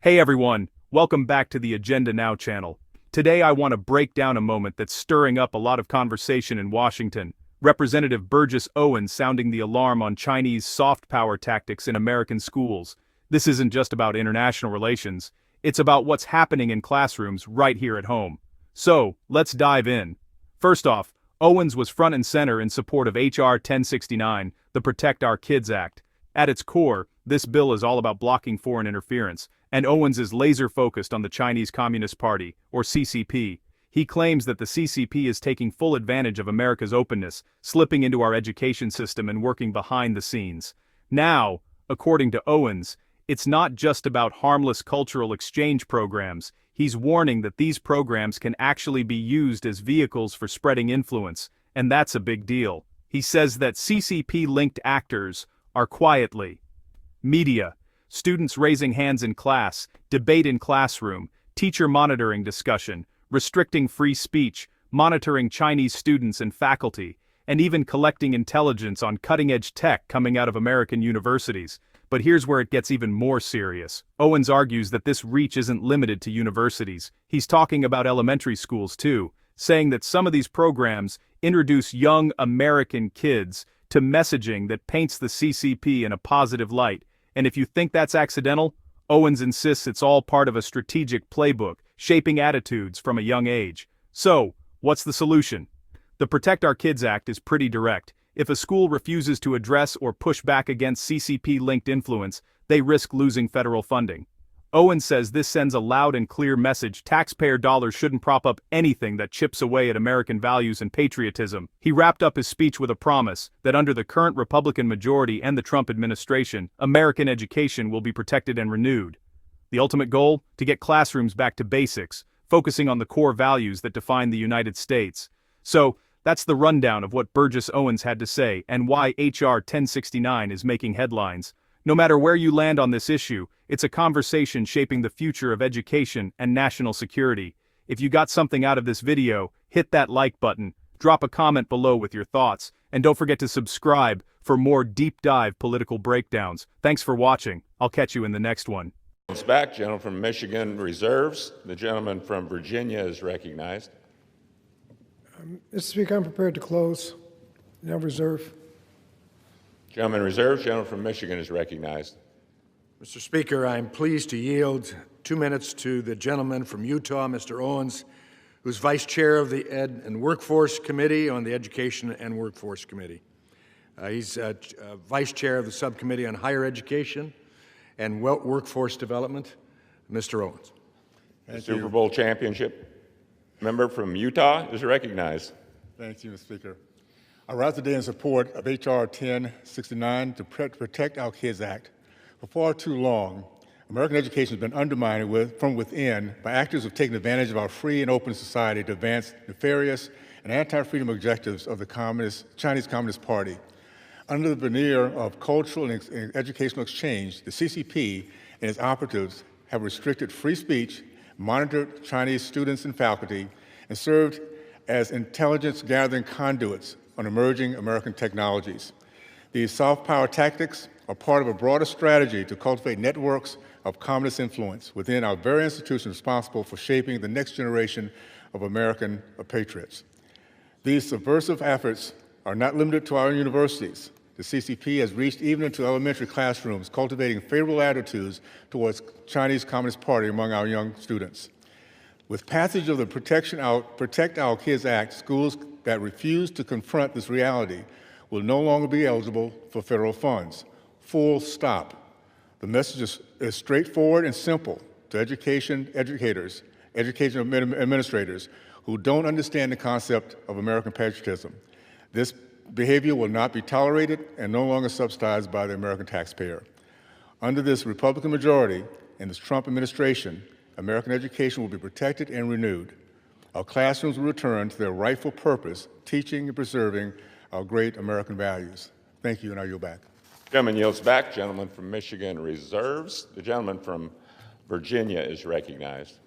Hey everyone, welcome back to the Agenda Now channel. Today I want to break down a moment that's stirring up a lot of conversation in Washington. Representative Burgess Owens sounding the alarm on Chinese soft power tactics in American schools. This isn't just about international relations, it's about what's happening in classrooms right here at home. So, let's dive in. First off, Owens was front and center in support of H.R. 1069, the Protect Our Kids Act. At its core, this bill is all about blocking foreign interference, and Owens is laser-focused on the Chinese Communist Party, or CCP. He claims that the CCP is taking full advantage of America's openness, slipping into our education system and working behind the scenes. Now, according to Owens, it's not just about harmless cultural exchange programs. He's warning that these programs can actually be used as vehicles for spreading influence, and that's a big deal. He says that CCP-linked actors are quietly media, students raising hands in class, debate in classroom, teacher monitoring discussion, restricting free speech, monitoring Chinese students and faculty, and even collecting intelligence on cutting-edge tech coming out of American universities. But here's where it gets even more serious. Owens argues that this reach isn't limited to universities. He's talking about elementary schools too, saying that some of these programs introduce young American kids to messaging that paints the CCP in a positive light. And if you think that's accidental, Owens insists it's all part of a strategic playbook, shaping attitudes from a young age. So, what's the solution? The Protect Our Kids Act is pretty direct. If a school refuses to address or push back against CCP-linked influence, they risk losing federal funding. Owens says this sends a loud and clear message: taxpayer dollars shouldn't prop up anything that chips away at American values and patriotism. He wrapped up his speech with a promise that under the current Republican majority and the Trump administration, American education will be protected and renewed. The ultimate goal? To get classrooms back to basics, focusing on the core values that define the United States. So, that's the rundown of what Burgess Owens had to say and why H.R. 1069 is making headlines. No matter where you land on this issue, it's a conversation shaping the future of education and national security. If you got something out of this video, hit that like button, drop a comment below with your thoughts, and don't forget to subscribe for more deep dive political breakdowns. Thanks for watching. I'll catch you in the next one. Back, gentleman from Michigan reserves. The gentleman from Virginia is recognized. Mr. Speaker, I'm prepared to close. Now reserve. Gentleman reserves. Gentleman from Michigan is recognized. Mr. Speaker, I'm pleased to yield 2 minutes to the gentleman from Utah, Mr. Owens, who's Vice Chair of the Ed and Workforce Committee on the Education and Workforce Committee. He's Vice Chair of the Subcommittee on Higher Education and Workforce Development. Mr. Owens. The Super Bowl championship member from Utah is recognized. Thank you, Mr. Speaker. I rise today in support of H.R. 1069, the Protect Our Kids Act. For far too long, American education has been undermined from within by actors who have taken advantage of our free and open society to advance nefarious and anti-freedom objectives of the Chinese Communist Party. Under the veneer of cultural and educational exchange, the CCP and its operatives have restricted free speech, monitored Chinese students and faculty, and served as intelligence-gathering conduits on emerging American technologies. These soft power tactics are part of a broader strategy to cultivate networks of communist influence within our very institutions responsible for shaping the next generation of American patriots. These subversive efforts are not limited to our universities. The CCP has reached even into elementary classrooms, cultivating favorable attitudes towards Chinese Communist Party among our young students. With passage of the Protect Our Kids Act, schools that refuse to confront this reality will no longer be eligible for federal funds. Full stop. The message is straightforward and simple to education administrators who don't understand the concept of American patriotism. This behavior will not be tolerated and no longer subsidized by the American taxpayer. Under this Republican majority and this Trump administration, American education will be protected and renewed. Our classrooms will return to their rightful purpose, teaching and preserving our great American values. Thank you, and I yield back. Gentleman yields back. Gentleman from Michigan reserves. The gentleman from Virginia is recognized.